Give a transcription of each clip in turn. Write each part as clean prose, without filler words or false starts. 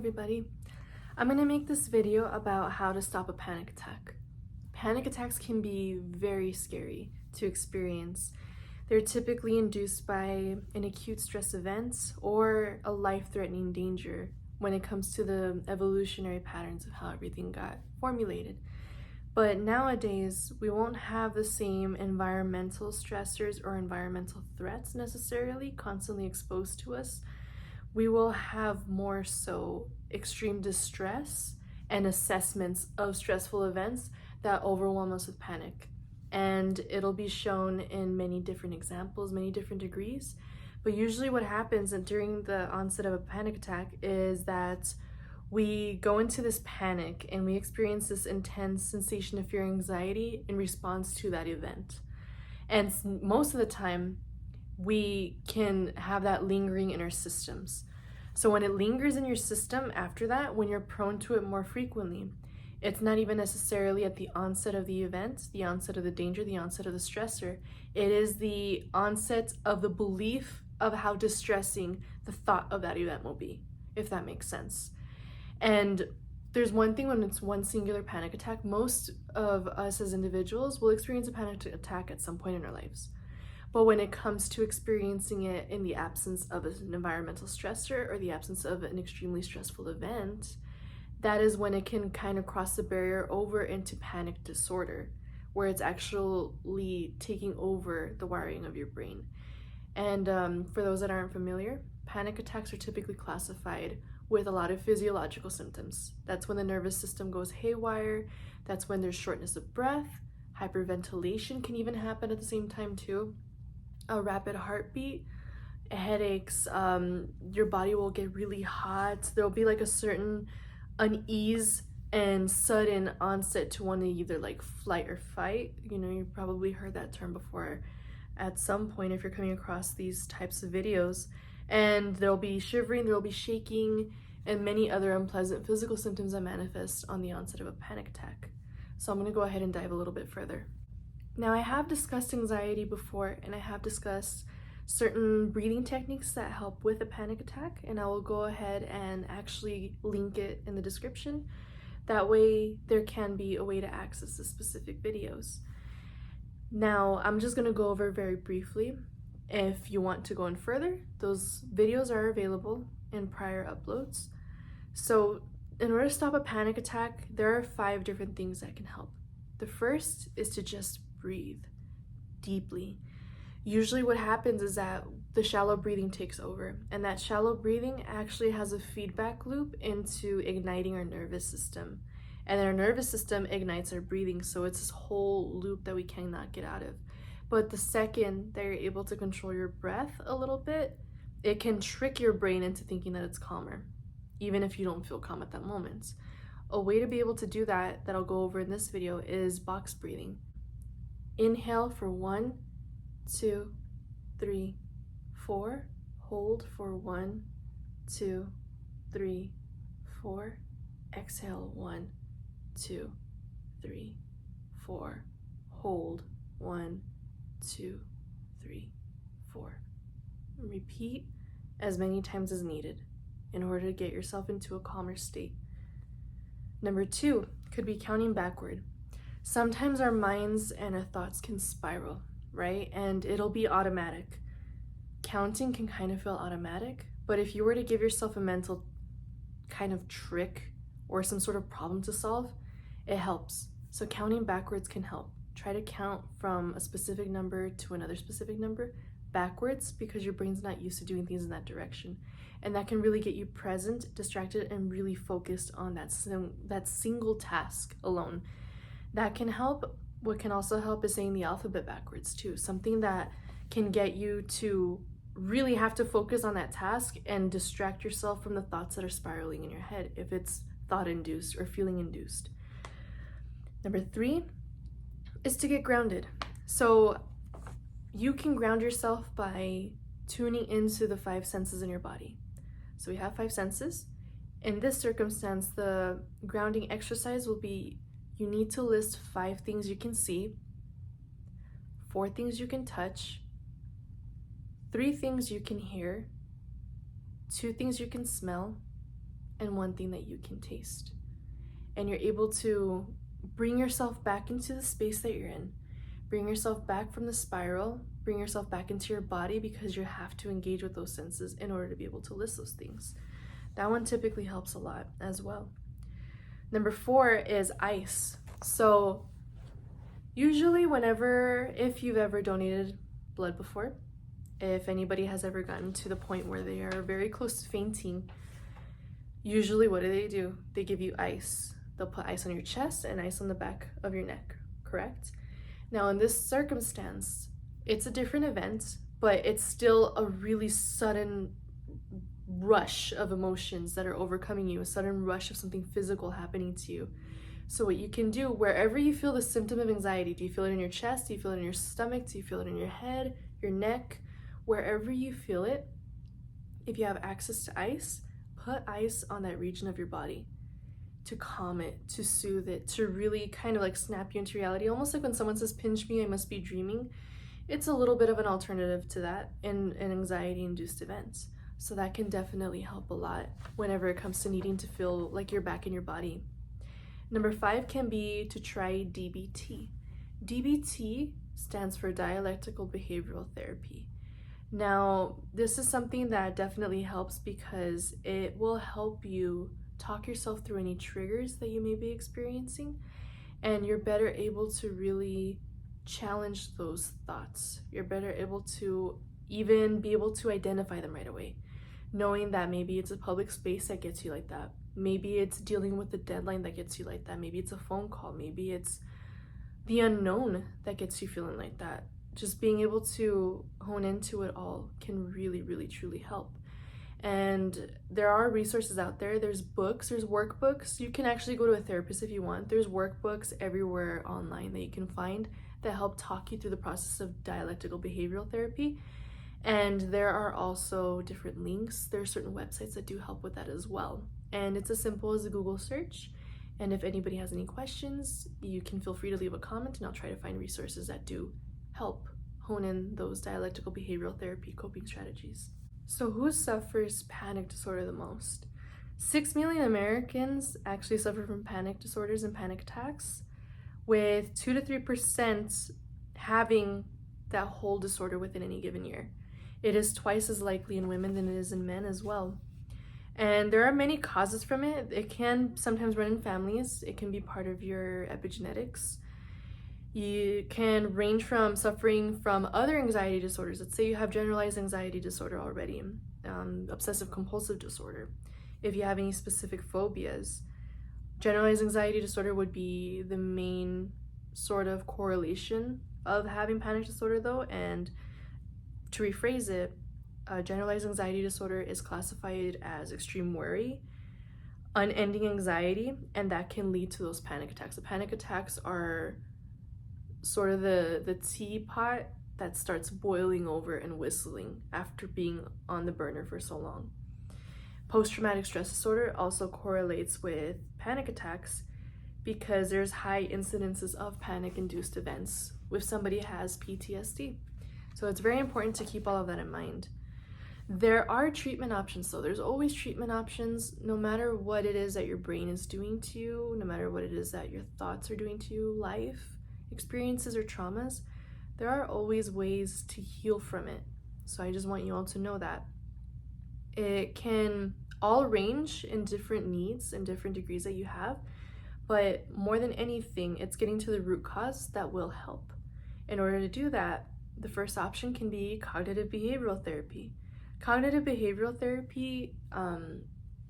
everybody. I'm going to make this video about how to stop a panic attack. Panic attacks can be very scary to experience. They're typically induced by an acute stress event or a life-threatening danger when it comes to the evolutionary patterns of how everything got formulated. But nowadays, we won't have the same environmental stressors or environmental threats necessarily constantly exposed to us. We will have more so extreme distress and assessments of stressful events that overwhelm us with panic. And it'll be shown in many different examples, many different degrees. But usually what happens during the onset of a panic attack is that we go into this panic and we experience this intense sensation of fear and anxiety in response to that event. And most of the time, we can have that lingering in our systems. So when it lingers in your system after that, when you're prone to it more frequently, it's not even necessarily at the onset of the event, the onset of the danger, the onset of the stressor. It is the onset of the belief of how distressing the thought of that event will be, if that makes sense. And there's one thing when it's one singular panic attack, most of us as individuals will experience a panic attack at some point in our lives. But when it comes to experiencing it in the absence of an environmental stressor or the absence of an extremely stressful event, that is when it can kind of cross the barrier over into panic disorder, where it's actually taking over the wiring of your brain. And for those that aren't familiar, panic attacks are typically classified with a lot of physiological symptoms. That's when the nervous system goes haywire. That's when there's shortness of breath. Hyperventilation can even happen at the same time too. A rapid heartbeat, headaches, your body will get really hot. There'll be like a certain unease and sudden onset to want to either like flight or fight. You know, you've probably heard that term before at some point if you're coming across these types of videos. And there'll be shivering, there'll be shaking, and many other unpleasant physical symptoms that manifest on the onset of a panic attack. So I'm going to go ahead and dive a little bit further. Now, I have discussed anxiety before, and I have discussed certain breathing techniques that help with a panic attack, and I will go ahead and actually link it in the description. That way, there can be a way to access the specific videos. Now, I'm just going to go over very briefly. If you want to go in further, those videos are available in prior uploads. So, in order to stop a panic attack, there are 5 different things that can help. The first is to just breathe deeply. Usually what happens is that the shallow breathing takes over, and that shallow breathing actually has a feedback loop into igniting our nervous system. And then our nervous system ignites our breathing, so it's this whole loop that we cannot get out of. But the second that you're able to control your breath a little bit, it can trick your brain into thinking that it's calmer, even if you don't feel calm at that moment. A way to be able to do that I'll go over in this video is box breathing. Inhale for 1, 2, 3, 4. Hold for 1, 2, 3, 4. Exhale 1, 2, 3, 4. Hold 1, 2, 3, 4. Repeat as many times as needed in order to get yourself into a calmer state. Number 2 could be counting backward. Sometimes our minds and our thoughts can spiral, right? And it'll be automatic. Counting can kind of feel automatic, but if you were to give yourself a mental kind of trick or some sort of problem to solve, it helps. So counting backwards can help. Try to count from a specific number to another specific number backwards because your brain's not used to doing things in that direction. And that can really get you present, distracted, and really focused on that single task alone. That can help. What can also help is saying the alphabet backwards too. Something that can get you to really have to focus on that task and distract yourself from the thoughts that are spiraling in your head if it's thought-induced or feeling-induced. Number 3 is to get grounded. So you can ground yourself by tuning into the 5 senses in your body. So we have 5 senses. In this circumstance, the grounding exercise will be you need to list 5 things you can see, 4 things you can touch, 3 things you can hear, 2 things you can smell, and one thing that you can taste. And you're able to bring yourself back into the space that you're in. Bring yourself back from the spiral, bring yourself back into your body, because you have to engage with those senses in order to be able to list those things. That one typically helps a lot as well. Number 4 is ice. So usually if you've ever donated blood before, if anybody has ever gotten to the point where they are very close to fainting, usually what do? They give you ice. They'll put ice on your chest and ice on the back of your neck, correct? Now in this circumstance, it's a different event, but it's still a really sudden rush of emotions that are overcoming you, a sudden rush of something physical happening to you. So what you can do, wherever you feel the symptom of anxiety, do you feel it in your chest? Do you feel it in your stomach? Do you feel it in your head, your neck? Wherever you feel it, if you have access to ice, put ice on that region of your body to calm it, to soothe it, to really kind of like snap you into reality. Almost like when someone says, pinch me, I must be dreaming. It's a little bit of an alternative to that in an anxiety-induced event. So that can definitely help a lot whenever it comes to needing to feel like you're back in your body. Number 5 can be to try DBT. DBT stands for Dialectical Behavioral Therapy. Now, this is something that definitely helps because it will help you talk yourself through any triggers that you may be experiencing, and you're better able to really challenge those thoughts. You're better able to even be able to identify them right away, knowing that maybe it's a public space that gets you like that. Maybe it's dealing with the deadline that gets you like that. Maybe it's a phone call. Maybe it's the unknown that gets you feeling like that. Just being able to hone into it all can really, really, truly help. And there are resources out there. There's books, there's workbooks. You can actually go to a therapist if you want. There's workbooks everywhere online that you can find that help talk you through the process of dialectical behavioral therapy. And there are also different links. There are certain websites that do help with that as well. And it's as simple as a Google search. And if anybody has any questions, you can feel free to leave a comment, and I'll try to find resources that do help hone in those dialectical behavioral therapy coping strategies. So who suffers panic disorder the most? 6 million Americans actually suffer from panic disorders and panic attacks, with 2 to 3% having that whole disorder within any given year. It is twice as likely in women than it is in men as well. And there are many causes from it. It can sometimes run in families. It can be part of your epigenetics. You can range from suffering from other anxiety disorders. Let's say you have generalized anxiety disorder already, obsessive compulsive disorder. If you have any specific phobias, generalized anxiety disorder would be the main sort of correlation of having panic disorder though. And to rephrase it, generalized anxiety disorder is classified as extreme worry, unending anxiety, and that can lead to those panic attacks. The panic attacks are sort of the teapot that starts boiling over and whistling after being on the burner for so long. Post-traumatic stress disorder also correlates with panic attacks because there's high incidences of panic-induced events if somebody has PTSD. So it's very important to keep all of that in mind. There are treatment options though. There's always treatment options, no matter what it is that your brain is doing to you, no matter what it is that your thoughts are doing to you, life experiences or traumas, there are always ways to heal from it. So I just want you all to know that. It can all range in different needs and different degrees that you have, but more than anything, it's getting to the root cause that will help. In order to do that, the first option can be cognitive behavioral therapy. Cognitive behavioral therapy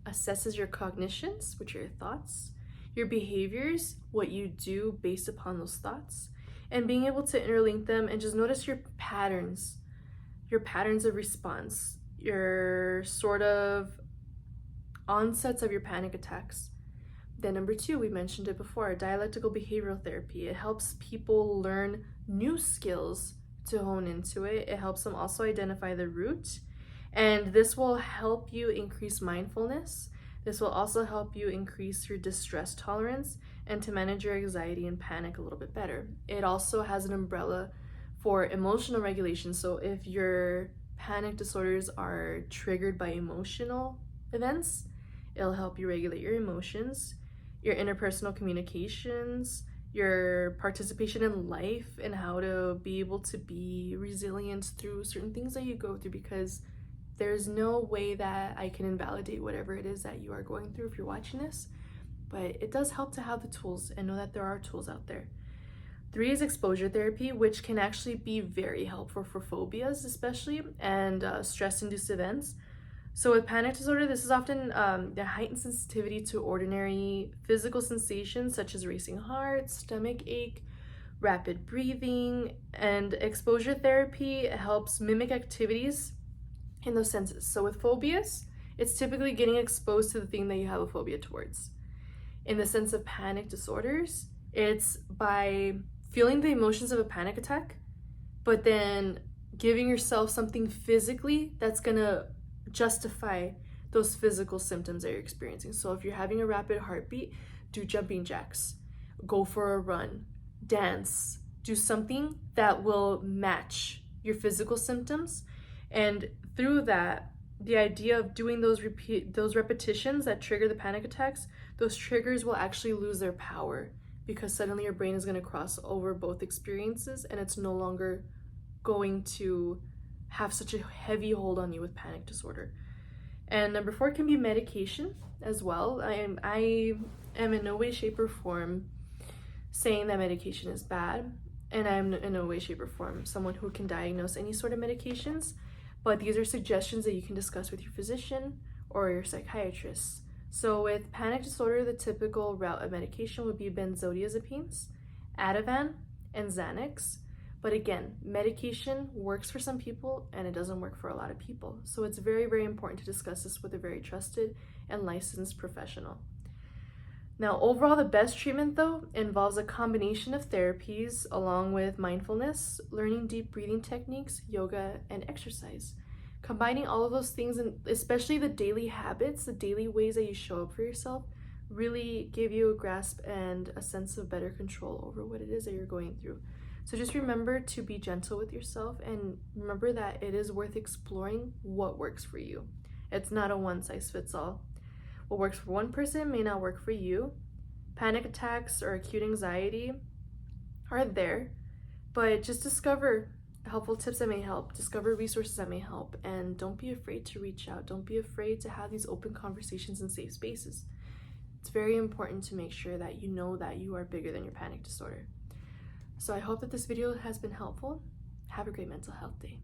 assesses your cognitions, which are your thoughts, your behaviors, what you do based upon those thoughts, and being able to interlink them and just notice your patterns of response, your sort of onsets of your panic attacks. Then number 2, we mentioned it before, dialectical behavioral therapy. It helps people learn new skills to hone into it. It helps them also identify the root, and this will help you increase mindfulness. This will also help you increase your distress tolerance and to manage your anxiety and panic a little bit better. It also has an umbrella for emotional regulation. So if your panic disorders are triggered by emotional events, It'll help you regulate your emotions, your interpersonal communications, your participation in life, and how to be able to be resilient through certain things that you go through, because there's no way that I can invalidate whatever it is that you are going through if you're watching this, but it does help to have the tools and know that there are tools out there. 3 is exposure therapy, which can actually be very helpful for phobias especially, and stress-induced events. So with panic disorder, this is often the heightened sensitivity to ordinary physical sensations such as racing heart, stomach ache, rapid breathing, and exposure therapy helps mimic activities in those senses. So with phobias, it's typically getting exposed to the thing that you have a phobia towards. In the sense of panic disorders, it's by feeling the emotions of a panic attack, but then giving yourself something physically that's gonna justify those physical symptoms that you're experiencing. So if you're having a rapid heartbeat, do jumping jacks, go for a run, dance, do something that will match your physical symptoms. And through that, the idea of doing those repetitions that trigger the panic attacks, those triggers will actually lose their power, because suddenly your brain is going to cross over both experiences and it's no longer going to have such a heavy hold on you with panic disorder. And number 4 can be medication as well. I am in no way, shape, or form saying that medication is bad, and I'm in no way, shape, or form someone who can diagnose any sort of medications, but these are suggestions that you can discuss with your physician or your psychiatrist. So with panic disorder, the typical route of medication would be benzodiazepines, Ativan, and Xanax. But again, medication works for some people and it doesn't work for a lot of people. So it's very, very important to discuss this with a very trusted and licensed professional. Now, overall, the best treatment, though, involves a combination of therapies along with mindfulness, learning deep breathing techniques, yoga, and exercise. Combining all of those things, and especially the daily habits, the daily ways that you show up for yourself, really give you a grasp and a sense of better control over what it is that you're going through. So just remember to be gentle with yourself, and remember that it is worth exploring what works for you. It's not a one-size-fits-all. What works for one person may not work for you. Panic attacks or acute anxiety are there, but just discover helpful tips that may help, discover resources that may help, and don't be afraid to reach out. Don't be afraid to have these open conversations in safe spaces. It's very important to make sure that you know that you are bigger than your panic disorder. So I hope that this video has been helpful. Have a great mental health day.